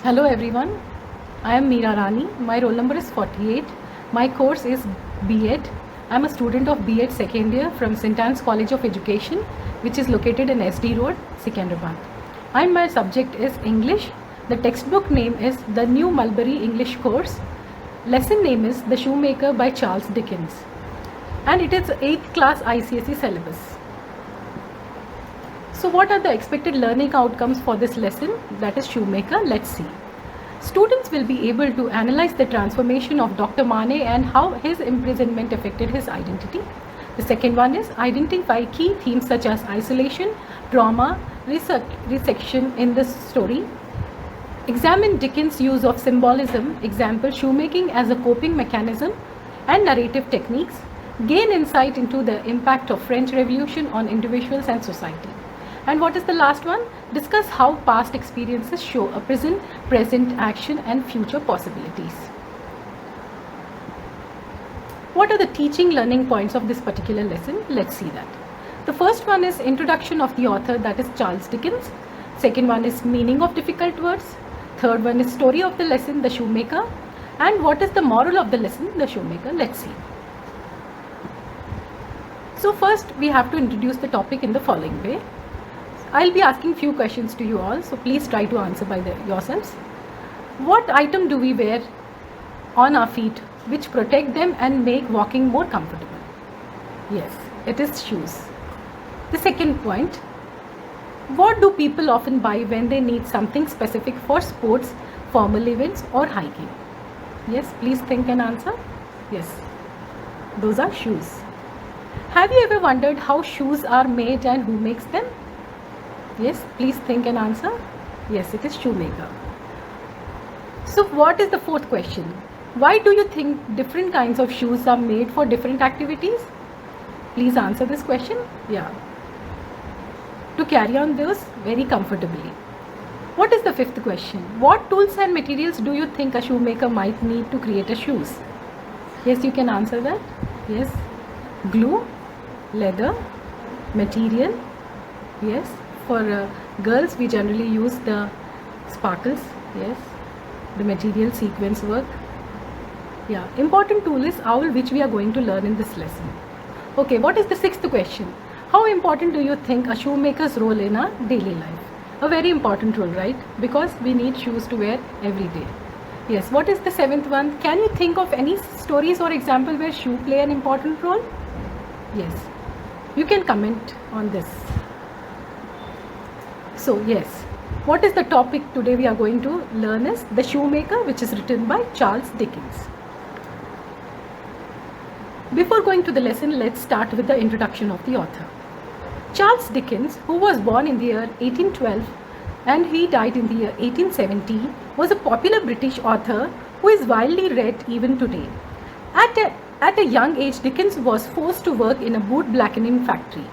Hello everyone, I am Meera Rani. My roll number is 48. My course is B.Ed. I am a student of B.Ed second year from St. Anne's College of Education, which is located in SD Road, Secunderabad. And my subject is English. The textbook name is The New Mulberry English Course. Lesson name is The Shoemaker by Charles Dickens. And it is 8th class ICSE syllabus. So what are the expected learning outcomes for this lesson, that is Shoemaker? Let's see. Students will be able to analyze the transformation of Dr. Mane and how his imprisonment affected his identity. The second one is identify key themes such as isolation, trauma, resection in the story. Examine Dickens' use of symbolism, example shoemaking as a coping mechanism, and narrative techniques. Gain insight into the impact of French Revolution on individuals and society. And what is the last one? Discuss how past experiences show a present action and future possibilities. What are the teaching learning points of this particular lesson? Let's see that. The first one is introduction of the author, that is Charles Dickens. Second one is meaning of difficult words. Third one is story of the lesson, The Shoemaker. And what is the moral of the lesson, The Shoemaker? Let's see. So first we have to introduce the topic in the following way. I'll be asking few questions to you all, so please try to answer by yourselves. What item do we wear on our feet which protect them and make walking more comfortable? Yes, it is shoes. The second point, what do people often buy when they need something specific for sports, formal events or hiking? Yes, please think and answer. Yes, those are shoes. Have you ever wondered how shoes are made and who makes them? Yes, please think and answer. Yes, it is shoemaker. So what is the fourth question? Why do you think different kinds of shoes are made for different activities? Please answer this question. Yeah. To carry on those very comfortably. What is the fifth question? What tools and materials do you think a shoemaker might need to create a shoes? Yes, you can answer that. Yes. Glue, leather, material. Yes. For girls, we generally use the sparkles, yes, the material sequence work. Yeah, important tool is owl, which we are going to learn in this lesson. Okay, what is the sixth question? How important do you think a shoemaker's role in our daily life? A very important role, right? Because we need shoes to wear every day. Yes, what is the seventh one? Can you think of any stories or example where shoe play an important role? Yes, you can comment on this. So yes, what is the topic today we are going to learn is The Shoemaker, which is written by Charles Dickens. Before going to the lesson, let's start with the introduction of the author. Charles Dickens, who was born in the year 1812 and he died in the year 1870, was a popular British author who is widely read even today. At a young age, Dickens was forced to work in a boot blackening factory.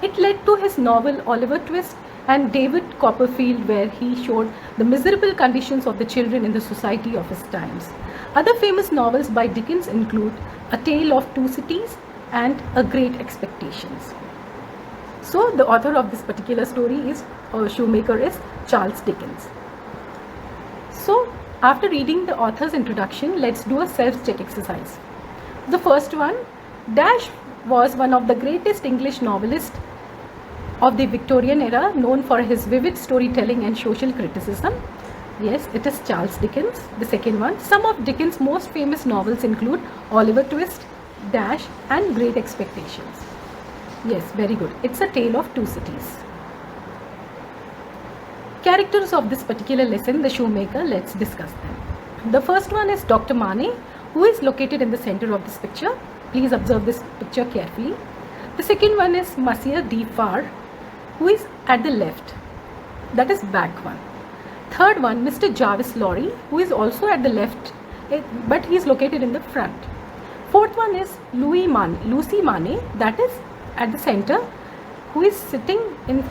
It led to his novel Oliver Twist and David Copperfield, where he showed the miserable conditions of the children in the society of his times. Other famous novels by Dickens include A Tale of Two Cities and A Great Expectations. So the author of this particular story is, Shoemaker, is Charles Dickens. So after reading the author's introduction, let's do a self-check exercise. The first one, Dash was one of the greatest English novelists of the Victorian era, known for his vivid storytelling and social criticism. Yes, it is Charles Dickens. The second one, some of Dickens' most famous novels include Oliver Twist, Dash and Great Expectations. Yes, very good. It's A Tale of Two Cities. Characters of this particular lesson, The Shoemaker, let's discuss them. The first one is Dr. Mane, who is located in the center of this picture. Please observe this picture carefully. The second one is Monsieur Defarge, who is at the left, that is back one. Third one, Mr. Jarvis Lorry, who is also at the left, but he is located in the front. Fourth one is Lucy Mane, that is at the center, who is sitting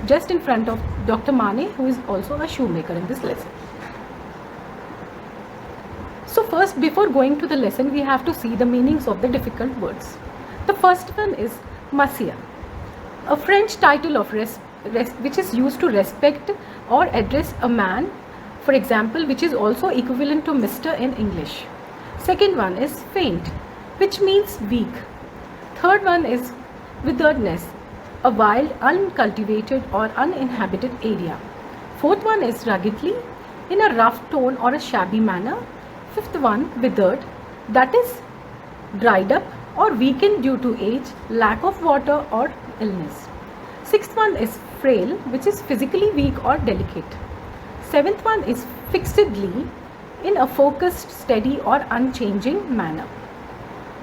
just in front of Dr. Mane, who is also a shoemaker in this lesson. So first, before going to the lesson, we have to see the meanings of the difficult words. The first one is Monsieur, a French title of which is used to respect or address a man for example, which is also equivalent to Mr. in English. Second one is faint, which means weak. Third one is witheredness, a wild, uncultivated or uninhabited area. Fourth one is ruggedly, in a rough tone or a shabby manner. Fifth one, withered, that is dried up or weakened due to age, lack of water or illness. Sixth one is frail, which is physically weak or delicate. Seventh one is fixedly, in a focused, steady or unchanging manner.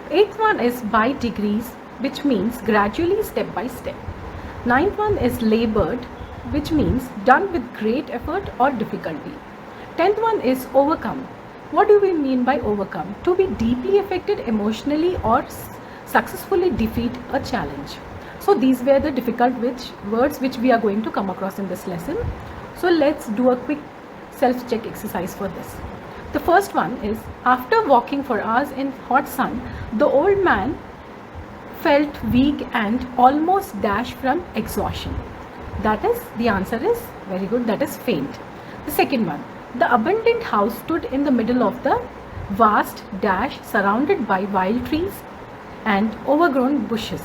Eighth one is by degrees, which means gradually, step by step. Ninth one is labored, which means done with great effort or difficulty. 10th one is overcome. What do we mean by overcome? To be deeply affected emotionally or successfully defeat a challenge. So these were the difficult words which we are going to come across in this lesson. So let's do a quick self-check exercise for this. The first one is, after walking for hours in hot sun, the old man felt weak and almost dashed from exhaustion. That is, the answer is very good, that is faint. The second one, the abandoned house stood in the middle of the vast dash surrounded by wild trees and overgrown bushes.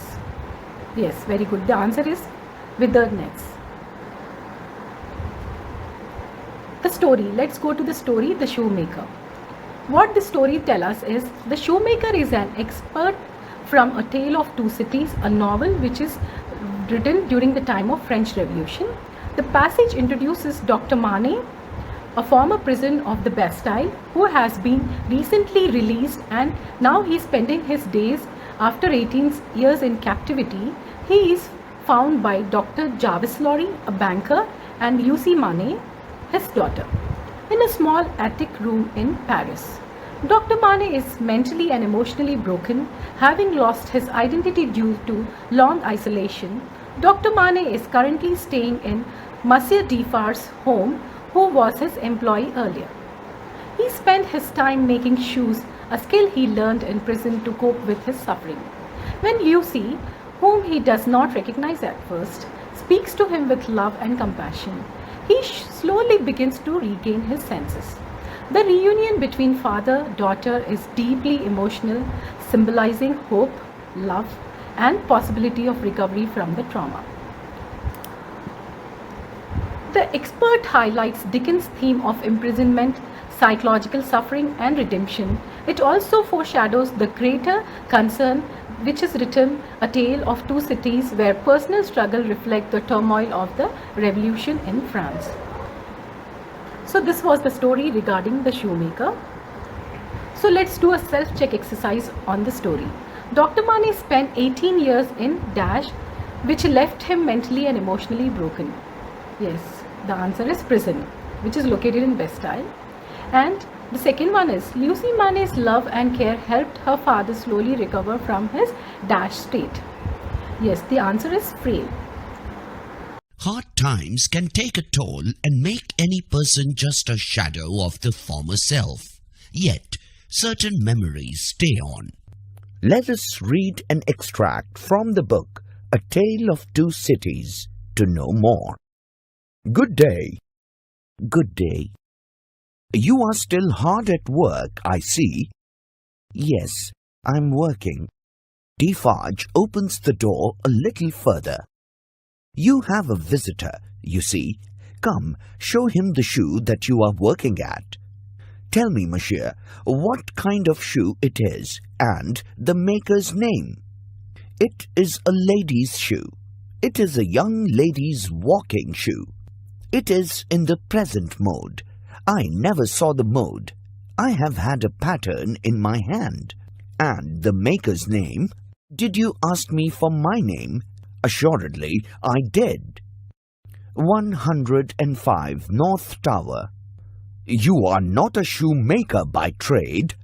Yes, very good. The answer is witheredness. The story, let's go to the story, The Shoemaker. What the story tells us is, The Shoemaker is an expert from A Tale of Two Cities, a novel which is written during the time of French Revolution. The passage introduces Dr. Manet, a former prisoner of the Bastille, who has been recently released and now he is spending his days after 18 years in captivity. He is found by Dr. Jarvis Lorry, a banker, and Lucie Manet, his daughter, in a small attic room in Paris. Dr. Manet is mentally and emotionally broken, having lost his identity due to long isolation. Dr. Manet is currently staying in Monsieur Defarge's home, who was his employee earlier. He spent his time making shoes, a skill he learned in prison to cope with his suffering. When Lucie, whom he does not recognize at first, speaks to him with love and compassion, he slowly begins to regain his senses. The reunion between father-daughter is deeply emotional, symbolizing hope, love, and possibility of recovery from the trauma. The expert highlights Dickens' theme of imprisonment, psychological suffering, and redemption. It also foreshadows the greater concern which is written A Tale of Two Cities, where personal struggle reflects the turmoil of the revolution in France. So this was the story regarding the shoemaker. So let's do a self-check exercise on the story. Dr. Manet spent 18 years in Dash, which left him mentally and emotionally broken. Yes, the answer is prison, which is located in Bastille. And the second one is, Lucie Manet's love and care helped her father slowly recover from his Dash state. Yes, the answer is frail. Hard times can take a toll and make any person just a shadow of the former self. Yet, certain memories stay on. Let us read an extract from the book A Tale of Two Cities to know more. Good day. Good day. You are still hard at work, I see. Yes, I'm working. Defarge opens the door a little further. You have a visitor, you see. Come, show him the shoe that you are working at. Tell me, monsieur, what kind of shoe it is, and the maker's name. It is a lady's shoe. It is a young lady's walking shoe. It is in the present mode. I never saw the mode. I have had a pattern in my hand. And the maker's name? Did you ask me for my name? Assuredly, I did. 105 North Tower. You are not a shoemaker by trade.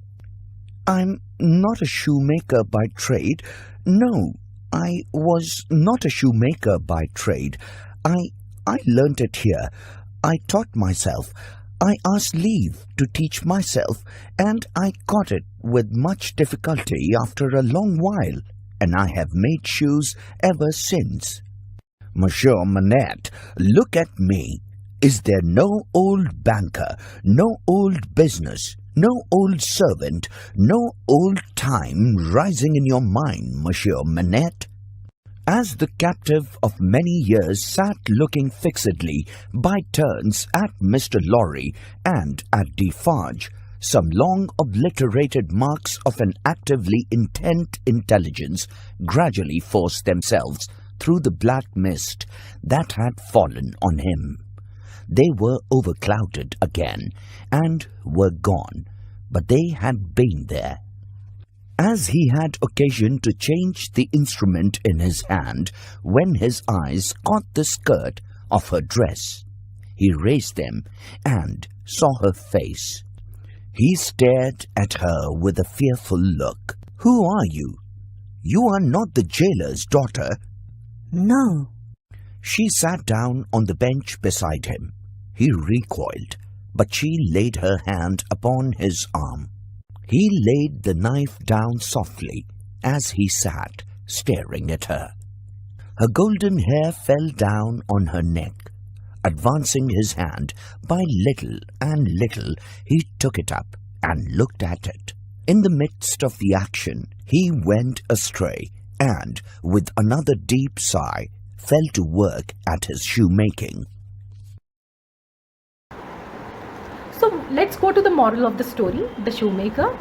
I'm not a shoemaker by trade. No, I was not a shoemaker by trade. I learnt it here. I taught myself. I asked leave to teach myself, and I got it with much difficulty after a long while, and I have made shoes ever since. Monsieur Manette, look at me. Is there no old banker, no old business, no old servant, no old time rising in your mind, Monsieur Manette? As the captive of many years sat looking fixedly by turns at Mr. Lorry and at Defarge, some long obliterated marks of an actively intent intelligence gradually forced themselves through the black mist that had fallen on him. They were overclouded again and were gone, but they had been there. As he had occasion to change the instrument in his hand, when his eyes caught the skirt of her dress, he raised them and saw her face. He stared at her with a fearful look. "Who are you? You are not the jailer's daughter." "No." She sat down on the bench beside him. He recoiled, but she laid her hand upon his arm. He laid the knife down softly as he sat staring at her. Her golden hair fell down on her neck. Advancing his hand, by little and little he took it up and looked at it. In the midst of the action he went astray, and, with another deep sigh, fell to work at his shoemaking. So let's go to the moral of the story, The Shoemaker.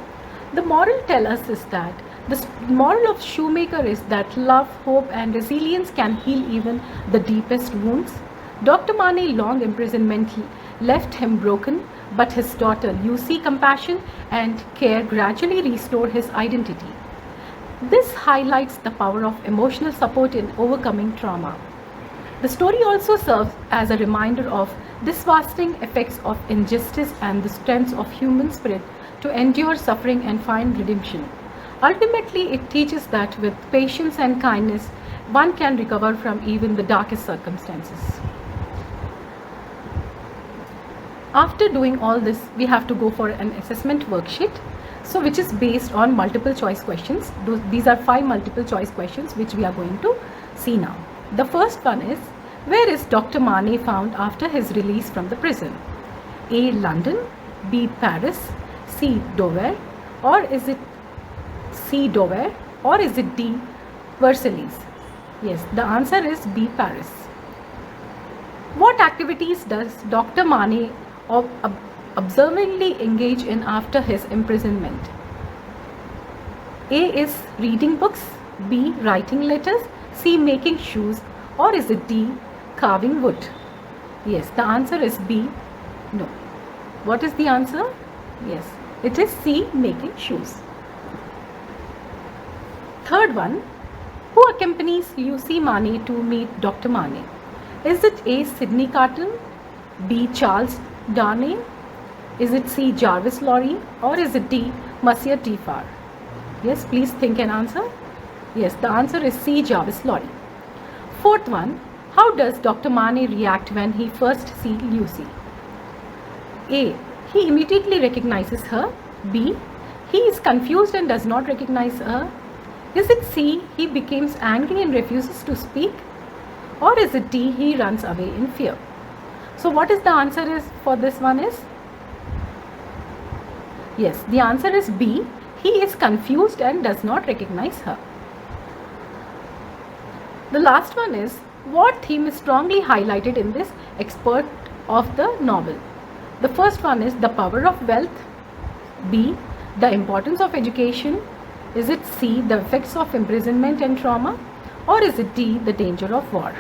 The moral tells us is that the moral of Shoemaker is that love, hope and resilience can heal even the deepest wounds. Dr. Mane's long imprisonment left him broken, but his daughter Lucy's compassion and care gradually restored his identity. This highlights the power of emotional support in overcoming trauma. The story also serves as a reminder of devastating effects of injustice and the strength of human spirit to endure suffering and find redemption. Ultimately, it teaches that with patience and kindness, one can recover from even the darkest circumstances. After doing all this, we have to go for an assessment worksheet, which is based on multiple choice questions. These are 5 multiple choice questions which we are going to see now. The first one is, where is Dr. Mane found after his release from the prison? A. London, B. Paris, C. Dover, or is it C. Dover, or is it D. Versailles? Yes, the answer is B. Paris. What activities does Dr. Mane observingly engage in after his imprisonment? A is reading books, B. writing letters, C. making shoes, or is it D. carving wood? Yes, the answer is B. No. What is the answer? Yes, it is C. making shoes. Third one, who accompanies Lucy Mane to meet Dr. Mane? Is it A. Sidney Carton, B. Charles Darnay, is it C. Jarvis Lorry, or is it D. Monsieur Defarge? Yes, please think and answer. Yes, the answer is C. Jarvis Lorry. Fourth one, how does Dr. Mane react when he first sees Lucy? A. He immediately recognizes her. B. He is confused and does not recognize her. Is it C. He becomes angry and refuses to speak? Or is it D. He runs away in fear? So what is the answer is for this one is? Yes, the answer is B. He is confused and does not recognize her. The last one is, what theme is strongly highlighted in this excerpt of the novel? The first one is the power of wealth. B. The importance of education. Is it C. The effects of imprisonment and trauma? Or is it D. The danger of war?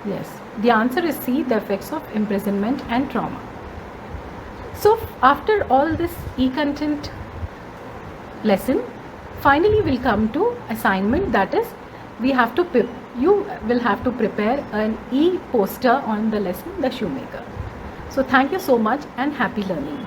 Yes, the answer is C. The effects of imprisonment and trauma. So after all this e-content lesson, finally we'll come to assignment, that is you will have to prepare an e-poster on the lesson The Shoemaker. So thank you so much and happy learning.